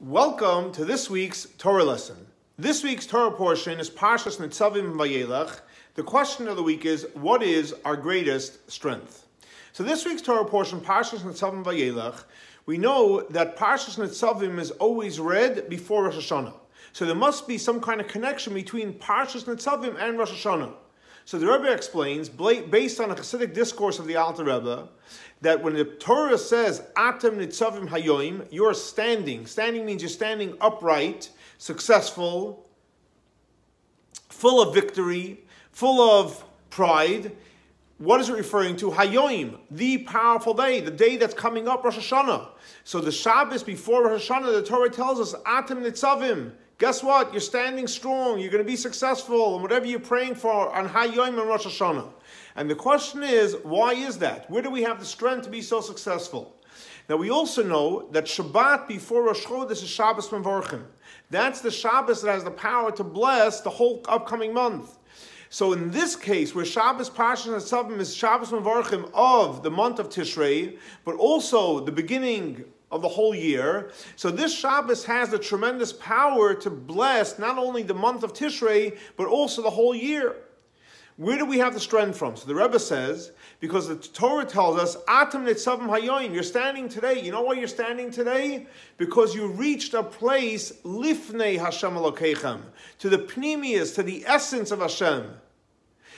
Welcome to this week's Torah lesson. This week's Torah portion is Parsha Nitzavim-Vayelech. The question of the week is, what is our greatest strength? So this week's Torah portion, Parsha Nitzavim-Vayelech, we know that Parsha Nitzavim is always read before Rosh Hashanah. So there must be some kind of connection between Parsha Nitzavim and Rosh Hashanah. So the Rebbe explains, based on a Hasidic discourse of the Alter Rebbe, that when the Torah says, Atem Nitzavim Hayoim, you're standing. Standing means you're standing upright, successful, full of victory, full of pride. What is it referring to? Hayoim, the powerful day, the day that's coming up, Rosh Hashanah. So the Shabbos before Rosh Hashanah, the Torah tells us, Atem Nitzavim. Guess what? You're standing strong. You're going to be successful in whatever you're praying for on Hayoim and Rosh Hashanah. And the question is, why is that? Where do we have the strength to be so successful? Now, we also know that Shabbat before Rosh Chodesh is Shabbos Mevorchim. That's the Shabbos that has the power to bless the whole upcoming month. So in this case, where Shabbos Parsha Nitzavim is Shabbos Mevorchim of the month of Tishrei, but also the beginning of the whole year. So this Shabbos has the tremendous power to bless not only the month of Tishrei, but also the whole year. Where do we have the strength from? So the Rebbe says, because the Torah tells us, Atem Nitzavim Hayoim, you're standing today. You know why you're standing today? Because you reached a place, Lifnei Hashem Elokeichem, to the pnimius, to the essence of Hashem.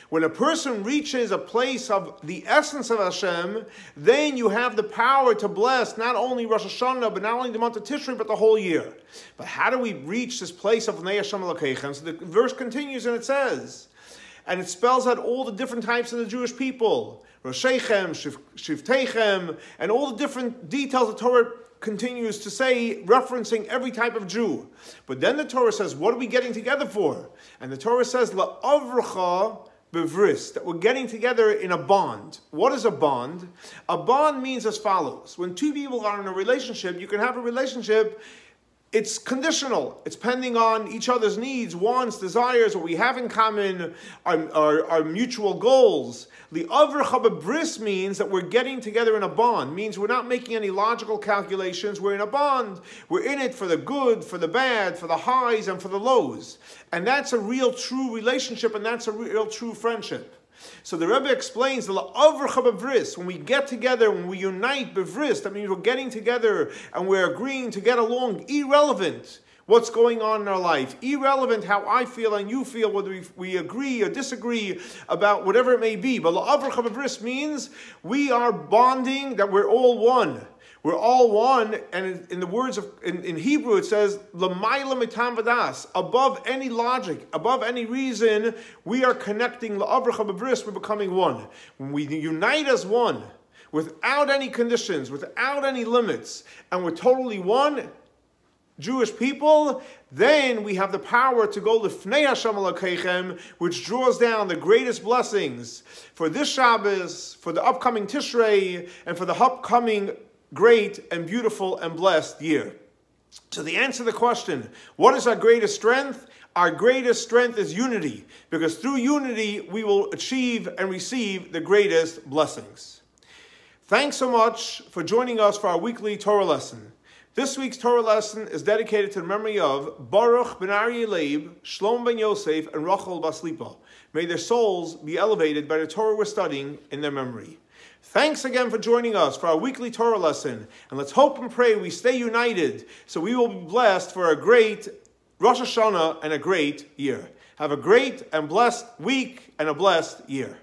When a person reaches a place of the essence of Hashem, then you have the power to bless not only Rosh Hashanah, but not only the month of Tishrei, but the whole year. But how do we reach this place of Lifnei Hashem Elokeichem? So the verse continues and it says, and it spells out all the different types of the Jewish people, Roshechem, Shivtechem, and all the different details the Torah continues to say, referencing every type of Jew. But then the Torah says, what are we getting together for? And the Torah says, Overhaba, bris, that we're getting together in a bond. What is a bond? A bond means as follows. When two people are in a relationship, you can have a relationship, it's conditional. It's pending on each other's needs, wants, desires, what we have in common, our mutual goals. The Overhaba bris means that we're getting together in a bond. Means we're not making any logical calculations. We're in a bond. We're in it for the good, for the bad, for the highs, and for the lows. And that's a real true relationship, and that's a real true friendship. So the Rebbe explains the Overhaba bris, when we get together, when we unite bevris, that means we're getting together and we're agreeing to get along, irrelevant what's going on in our life, irrelevant how I feel and you feel, whether we agree or disagree about whatever it may be. But Overhaba bris means we are bonding, that we're all one. We're all one, and in the words of in Hebrew it says l'mayla mitam vadas, above any logic, above any reason, we are connecting l'Overhaba bris. We're becoming one. When we unite as one, without any conditions, without any limits, and we're totally one, Jewish people, then we have the power to go Lifnei Hashem Elokeichem, which draws down the greatest blessings for this Shabbos, for the upcoming Tishrei, and for the upcoming great and beautiful and blessed year. So the answer to the question, what is our greatest strength? Our greatest strength is unity, because through unity we will achieve and receive the greatest blessings. Thanks so much for joining us for our weekly Torah lesson. This week's Torah lesson is dedicated to the memory of Baruch ben Aryeh Leib, Shlom ben Yosef, and Rachel bas Lipa. May their souls be elevated by the Torah we're studying in their memory. Thanks again for joining us for our weekly Torah lesson. And let's hope and pray we stay united so we will be blessed for a great Rosh Hashanah and a great year. Have a great and blessed week and a blessed year.